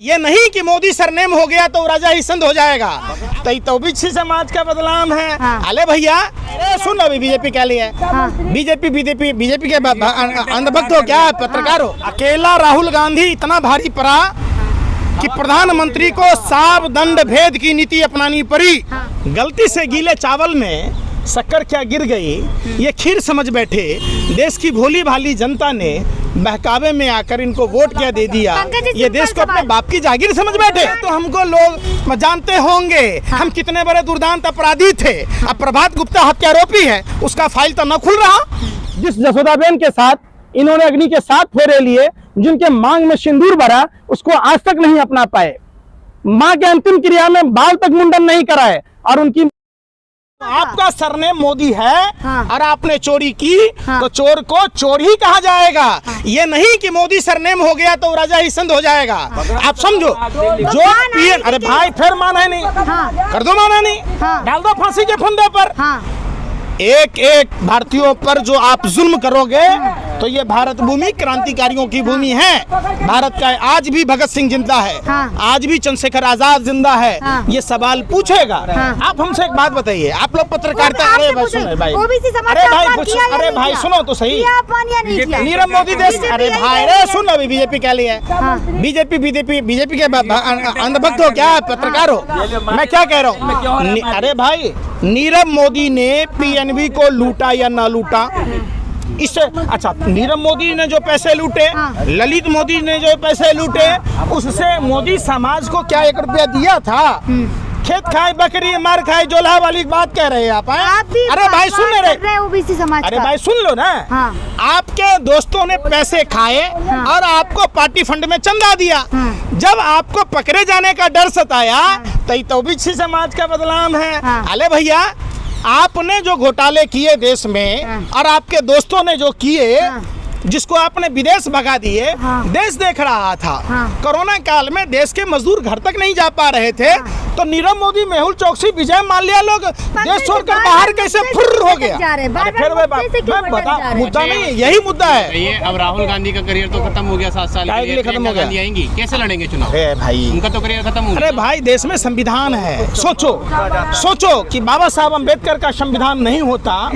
ये नहीं कि मोदी सरनेम हो गया तो राजा ही संत हो जाएगा। तो बिच्छी समाज का बदनाम है। अरे भैया सुन लो, बीजेपी क्या लिए बीजेपी के अंधभक्त हो क्या, पत्रकार हो? अकेला राहुल गांधी इतना भारी पड़ा कि प्रधानमंत्री को साव दंड भेद की नीति अपनानी पड़ी। गलती से गीले चावल में शक्कर क्या गिर गई, ये खीर समझ बैठे। देश की भोली भाली जनता ने बहकावे में आकर इनको वोट क्या दे दिया। ये देश को अपने बाप की जागीर समझ बैठे। तो हमको लोग जानते होंगे हम कितने बड़े दुर्दांत अपराधी थे। अब प्रभात गुप्ता हत्यारोपी है, उसका फाइल तो न खुल रहा। जिस जसोदाबेन के साथ इन्होंने अग्नि के 7 फेरे लिए, जिनके मांग में सिंदूर भरा, उसको आज तक नहीं अपना पाए। मां के अंतिम क्रिया में बाल तक मुंडन नहीं कराए। और उनकी आपका सरनेम मोदी है और आपने चोरी की तो चोर को चोर ही कहा जाएगा। ये नहीं कि मोदी सरनेम हो गया तो राजा ही संत हो जाएगा। आप समझो जो पीएन, अरे भाई फिर माना नहीं, कर दो माना नहीं, डाल दो फांसी के फंदे पर। एक एक भारतीयों पर जो आप जुल्म करोगे तो ये भारत भूमि क्रांतिकारियों की भूमि है। भारत का आज भी भगत सिंह जिंदा है, आज भी चंद्रशेखर आजाद जिंदा है। ये सवाल पूछेगा। आप हमसे एक बात बताइए, आप लोग पत्रकारिता, अरे भाई सुनो भाई, अरे भाई सुनो तो सही, नीरव मोदी देश, अरे भाई अरे सुन लो, बीजेपी क्या लिए बीजेपी के अंधभक्त हो क्या, पत्रकार हो? मैं क्या कह रहा हूँ, अरे भाई नीरव मोदी ने पीएनबी को लूटा या ना लूटा, इससे अच्छा नीरव मोदी ने जो पैसे लूटे, ललित मोदी ने जो पैसे लूटे, उससे मोदी समाज को क्या 1 रुपया दिया था? खेत खाए बकरी मार खाए जोला वाली बात कह रहे हैं आप। अरे भाई सुन रहे ओबीसी समाज, अरे भाई सुन लो ना। आपके दोस्तों ने पैसे खाए और आपको पार्टी फंड में चंदा दिया। जब आपको पकड़े जाने का डर सताया तो ओबीसी समाज का बदनाम है। अरे भैया आपने जो घोटाले किए देश में और आपके दोस्तों ने जो किए, जिसको आपने विदेश भगा दिए, देश देख रहा था। कोरोना काल में देश के मजदूर घर तक नहीं जा पा रहे थे, तो नीरव मोदी, मेहुल चौकसी, विजय माल्या लोग देश छोड़कर बाहर कैसे फुर्र हो गया? फिर मैं बता, मुद्दा नहीं, यही मुद्दा है। ये अब राहुल गांधी का करियर तो खत्म हो गया, 7 साल के लिए खत्म हो गया। आएंगी, कैसे लड़ेंगे चुनाव? अरे भाई उनका तो करियर खत्म हो गया। अरे भाई देश में संविधान है। सोचो कि बाबा साहब अम्बेडकर का संविधान नहीं होता,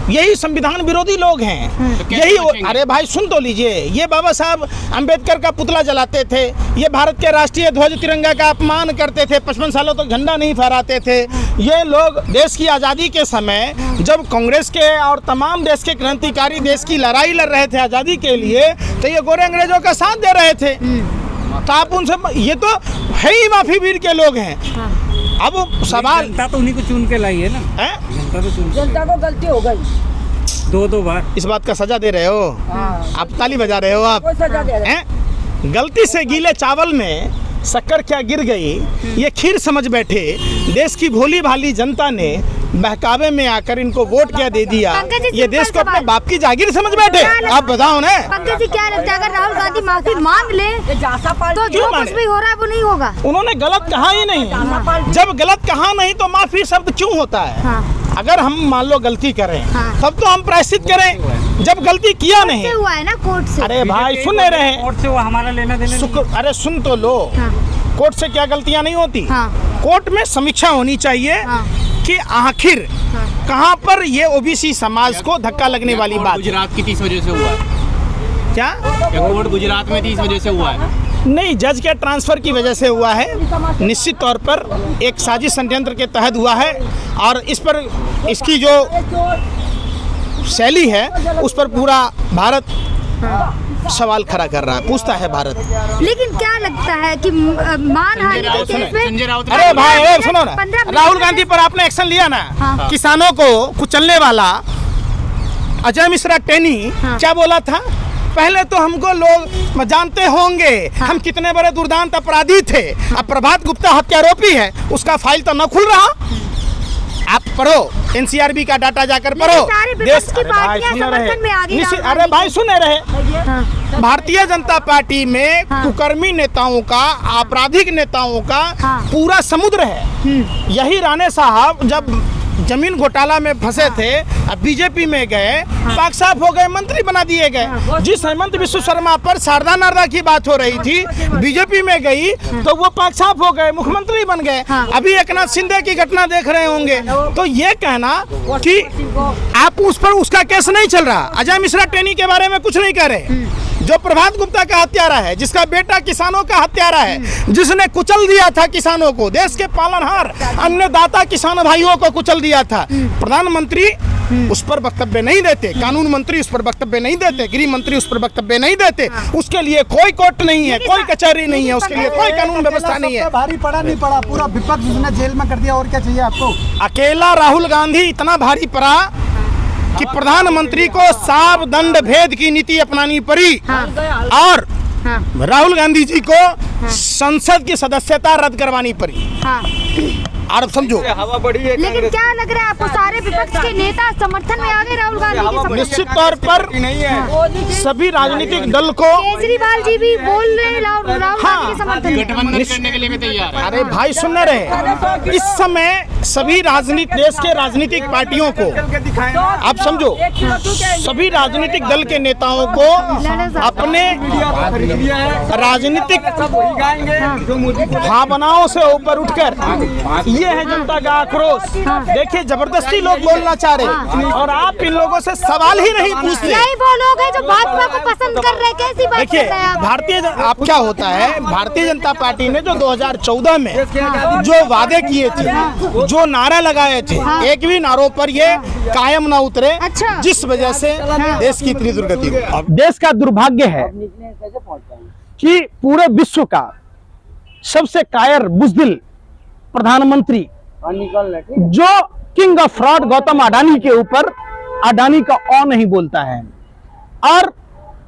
यही संविधान विरोधी लोग हैं। तो यही, अरे भाई सुन तो लीजिए, ये बाबा साहब अंबेडकर का पुतला जलाते थे, ये भारत के राष्ट्रीय ध्वज तिरंगा का अपमान करते थे, 55 सालों तक झंडा नहीं फहराते थे। ये लोग देश की आज़ादी के समय जब कांग्रेस के और तमाम देश के क्रांतिकारी देश की लड़ाई लड़ रहे थे आज़ादी के लिए, तो ये गोरे अंग्रेजों का साथ दे रहे थे। तो आप उनसे, ये तो है ही माफी वीर के लोग हैं। अब सवाल, जनता तो उन्हीं को चुन के लाई है ना, जनता को गलती हो गई 2 बार। इस बात का सजा दे रहे हो आप, ताली बजा रहे हो आप। गलती से गीले चावल में शक्कर क्या गिर गई, ये खीर समझ बैठे। देश की भोली भाली जनता ने बहकावे में आकर इनको वोट क्या दे दिया। ये देश को अपने बाप की जागीर समझ बैठे। आप बताओ ना, पंकज जी क्या लगता है अगर राहुल गांधी माफी मांग ले तो जो कुछ भी हो रहा है वो नहीं होगा? उन्होंने गलत कहा ही नहीं। जब गलत कहा नहीं तो माफी शब्द क्यों होता है? अगर हम मान लो गलती करें तब तो हम प्रायश्चित करें। जब गलती किया नहीं हुआ है ना कोर्ट से, अरे भाई सुन नहीं रहे, कोर्ट से वो हमारा लेना देना। अरे सुन तो लो, कोर्ट से क्या गलतियां नहीं होती। कोर्ट में समीक्षा होनी चाहिए कि आखिर कहां पर ये ओबीसी समाज को धक्का लगने वाली बात। गुजरात की 30 वजह से हुआ है क्या? कोर्ट गुजरात में 30 वजह से हुआ है? नहीं, जज के ट्रांसफर की वजह से हुआ है। निश्चित तौर पर एक साजिश षड्यंत्र के तहत हुआ है और इस पर इसकी जो शैली है उस पर पूरा भारत सवाल खड़ा कर रहा है, पूछता है भारत। लेकिन क्या लगता है कि मानहानि के केस में, अरे भाई सुनो ना, राहुल गांधी पर आपने एक्शन लिया ना, किसानों को कुचलने वाला अजय मिश्रा टेनी क्या बोला था? पहले तो हमको लोग जानते होंगे हम कितने बड़े दुर्दांत अपराधी थे। अब प्रभात गुप्ता हत्यारोपी है, उसका फाइल तो न खुल रहा। आप पढ़ो, एनसीआरबी का डाटा जाकर पढ़ो। देश की पार्टियां समर्थन में आ गई। अरे भाई सुन रहे, भारतीय जनता पार्टी में कुकर्मी नेताओं का, आपराधिक नेताओं का पूरा समुद्र है। यही राणे साहब जब जमीन घोटाला में फंसे थे अब बीजेपी में गए, पाक साफ हो गए, मंत्री बना दिए गए। जिस हेमंत विश्व शर्मा पर शारदा नारदा की बात हो रही थी, बीजेपी में गई तो वो पाक साफ हो गए, मुख्यमंत्री बन गए। अभी एकनाथ शिंदे की घटना देख रहे होंगे। तो ये कहना कि आप उस पर उसका केस नहीं चल रहा, अजय मिश्रा टेनी के बारे में कुछ नहीं कह रहे, जो प्रभात गुप्ता का हत्यारा है, जिसका बेटा किसानों का हत्यारा है, जिसने कुचल दिया था किसानों को, देश के पालनहार अन्नदाता किसान भाइयों को कुचल दिया था, प्रधानमंत्री उस पर वक्तव्य नहीं देते, कानून मंत्री उस पर वक्तव्य नहीं देते, गृह मंत्री उस पर वक्तव्य नहीं देते। उसके लिए कोई कोर्ट नहीं है, कोई कचहरी नहीं है, उसके लिए कोई कानून व्यवस्था नहीं है। भारी पड़ा नहीं पड़ा, पूरा विपक्ष उसने जेल में कर दिया, और क्या चाहिए आपको? अकेला राहुल गांधी इतना भारी पड़ा कि प्रधानमंत्री को साव दंड भेद की नीति अपनानी पड़ी और राहुल गांधी जी को संसद की सदस्यता रद्द करवानी पड़ी। और अब समझो, लेकिन क्या लग रहा है आपको, सारे विपक्ष के नेता समर्थन में आ गए राहुल गांधी के समर्थन? निश्चित तौर पर सभी राजनीतिक दल को, केजरीवाल जी भी बोल रहे हैं राहुल गांधी के समर्थन में। गठबंधन करने के लिए भी तैयार है। अरे भाई सुन रहे, इस समय सभी देश के राजनीतिक पार्टियों को, आप समझो, सभी राजनीतिक दल के नेताओं को अपने राजनीतिक भावनाओं से ऊपर उठकर, ये है जनता का आक्रोश। देखिए, जबरदस्ती लोग बोलना चाह रहे और आप इन लोगों से सवाल ही नहीं पूछते। यही वो लोग हैं जो भाजपा को पसंद कर रहे हैं, कैसी बात देखिए, कर रहे हैं आप? आप क्या होता है, भारतीय जनता पार्टी ने जो 2014 में जो वादे किए थे, जो नारा लगाए थे, एक भी नारों पर ये कायम ना उतरे, जिस वजह से देश की इतनी दुर्गति हुई। देश का दुर्भाग्य है कि पूरे विश्व का सबसे कायर बुज़दिल प्रधानमंत्री, जो king of fraud Gautam Adani के ऊपर अडानी का औ नहीं बोलता है, और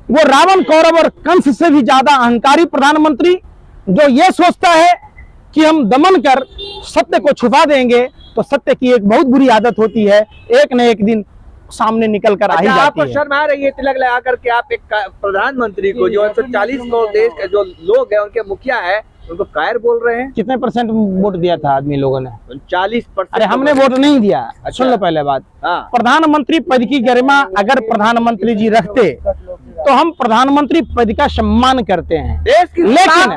वो रावण, कौरव और कंस से भी ज्यादा अहंकारी प्रधानमंत्री, जो ये सोचता है कि हम दमन कर सत्य को छुपा देंगे, तो सत्य की एक बहुत बुरी आदत होती है, एक न एक दिन सामने निकल कर आ ही जाती आपको है। शर्म आ रही है तिलक लगा करके आप एक प्रधानमंत्री को, जो 140 करोड़ देश के जो लोग हैं उनके मुखिया है, उनको कायर बोल रहे हैं? कितने % वोट दिया था आदमी लोगों ने? 40%। अरे हमने वोट नहीं दिया। सुन लो पहले बात, प्रधानमंत्री पद की गरिमा अगर प्रधानमंत्री जी रखते तो हम प्रधानमंत्री पद का सम्मान करते हैं, लेकिन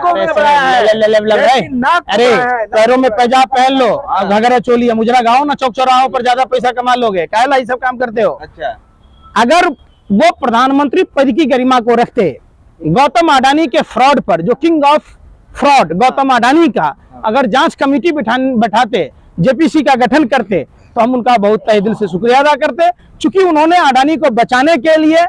अरे पैरों में पैजाब पहन लो, घघरा चोली मुजरा गाओ ना, चौक चौराहों पर ज्यादा पैसा कमा लोगे, काहे ये सब काम करते हो? अच्छा, अगर वो प्रधानमंत्री पद की गरिमा को रखते, गौतम अडानी के फ्रॉड पर, जो king of fraud Gautam Adani का अगर जांच कमेटी बैठाते, जेपीसी का गठन करते, तो हम उनका बहुत तहे दिल से शुक्रिया अदा करते। चूंकि उन्होंने अडानी को बचाने के लिए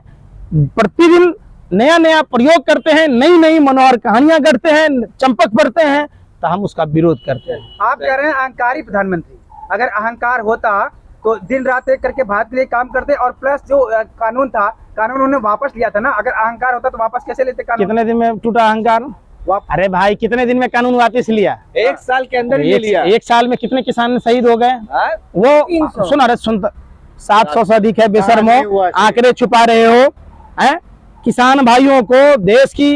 प्रतिदिन नया नया प्रयोग करते हैं, नई नई मनोहर कहानियां गढ़ते हैं, चंपक भरते हैं, तो हम उसका विरोध करते हैं। आप कह रहे हैं अहंकारी प्रधानमंत्री, अगर अहंकार होता तो दिन रात एक करके भारत के लिए काम करते, और प्लस जो कानून था, कानून उन्होंने वापस लिया था ना, अगर अहंकार होता तो वापस कैसे लेते कानून? कितने दिन में टूटा अहंकार? अरे भाई, कितने दिन में कानून वापस लिया? 1 साल के अंदर ये लिया। 1 साल में कितने किसान शहीद हो गए? वो सुन, अरे सुन, 700 से अधिक है, बेशर्मो, आंकड़े छुपा रहे हो हैं? किसान भाइयों को देश की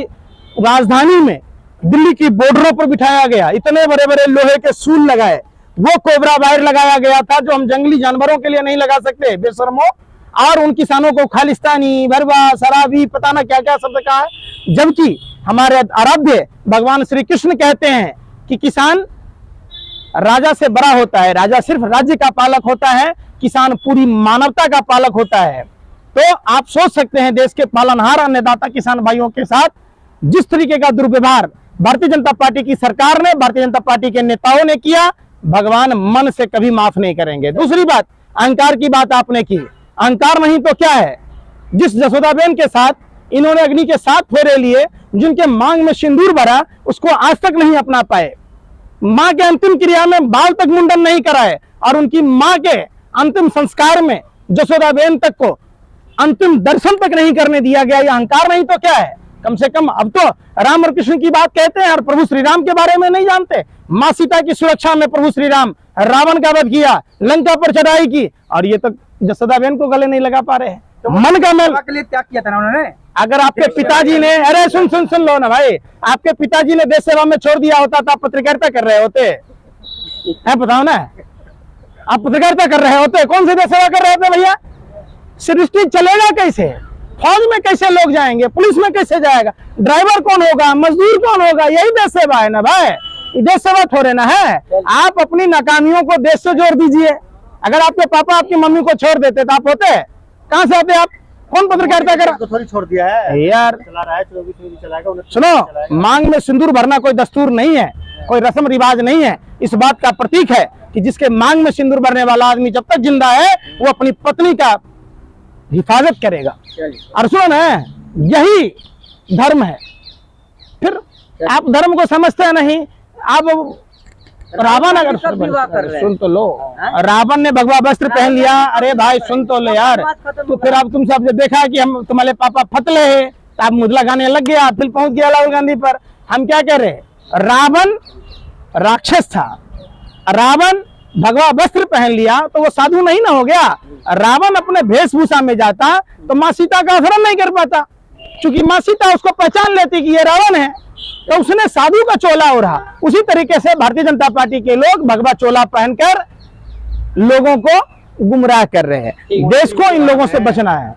राजधानी में, दिल्ली की बॉर्डरों पर बिठाया गया, इतने बड़े बड़े लोहे के सूल लगाए, वो कोबरा वायर लगाया गया था जो हम जंगली जानवरों के लिए नहीं लगा सकते, बेशर्मो, और उन किसानों को खालिस्तानी, भरवा, शराबी, पता ना क्या क्या शब्द कहा है, जबकि हमारे आराध्य भगवान श्री कृष्ण कहते हैं कि किसान राजा से बड़ा होता है, राजा सिर्फ राज्य का पालक होता है, किसान पूरी मानवता का पालक होता है। तो आप सोच सकते हैं देश के पालनहार अन्नदाता किसान भाइयों के साथ जिस तरीके का दुर्व्यवहार भारतीय जनता पार्टी की सरकार ने, भारतीय जनता पार्टी के नेताओं ने किया, भगवान मन से कभी माफ नहीं करेंगे। दूसरी बात, अहंकार की बात आपने की, अहंकार नहीं तो क्या है? जिस जसोदाबेन के साथ इन्होंने अग्नि के 7 फेरे लिए, जिनके मांग में सिंदूर भरा, उसको आज तक नहीं अपना पाए, मां के अंतिम क्रिया में बाल तक मुंडन नहीं कराए, और उनकी मां के अंतिम संस्कार में जसोदाबेन तक को अंतिम दर्शन तक नहीं करने दिया गया। ये अहंकार नहीं तो क्या है? कम से कम अब तो राम और कृष्ण की बात कहते हैं और प्रभु श्री राम के बारे में नहीं जानते। मां सीता की सुरक्षा में प्रभु श्री राम रावण का वध किया, लंका पर चढ़ाई की, और ये तो जसोदाबेन को गले नहीं लगा पा रहे हैं। तो मन का मेल के लिए त्याग किया था ना उन्होंने। अगर आपके पिताजी ने, अरे सुन लो ना भाई, आपके पिताजी ने देश सेवा में छोड़ दिया होता तो आप पत्रकारिता कर रहे होते हैं? बताओ ना, आप पत्रकारिता कर रहे होते, कौन से देश सेवा कर रहे थे भैया? सृष्टि चलेगा कैसे? फौज में कैसे लोग जाएंगे? पुलिस में कैसे जाएगा? ड्राइवर कौन होगा? मजदूर कौन होगा? यही देश सेवा है ना भाई, ये देश सेवा थोड़े ना है। आप अपनी नाकामियों को देश से जोड़ दीजिए। अगर आपके पापा आपकी मम्मी को छोड़ देते तो आप होते? कहाँ से आते आप? कौन पत्रकारिता कर थोड़ी छोड़ दिया है यार? चला रहा है 24 में भी चलाएगा, 29 सुनो, मांग में सिंदूर भरना कोई दस्तूर नहीं है, कोई रस्म रिवाज नहीं है। इस बात का प्रतीक है कि जिसके मांग में सिंदूर भरने वाला आदमी जब तक जिंदा है वो अपनी पत्नी का हिफाजत करेगा। और सुनो ना, यही धर्म है। फिर आप धर्म को समझते नहीं। आप रावण अगर सुन तो लो, रावण ने भगवा वस्त्र पहन लिया। अरे भाई सुन तो लो यार, तो फिर अब तुमसे अब जब देखा कि हम तुम्हारे पापा फतले हैं तो आप मुझला गाने लग गया, फिर पहुंच गया राहुल गांधी पर। हम क्या कह रहे? रावण राक्षस था, रावण भगवा वस्त्र पहन लिया तो वो साधु नहीं ना हो गया। रावण अपने वेशभूषा में जाता तो माँ सीता का अपहरण नहीं कर पाता, क्योंकि माँ सीता उसको पहचान लेती कि ये रावण है, तो उसने साधु का चोला ओढ़ा। उसी तरीके से भारतीय जनता पार्टी के लोग भगवा चोला पहनकर लोगों को गुमराह कर रहे हैं। देश को इन लोगों से बचना है।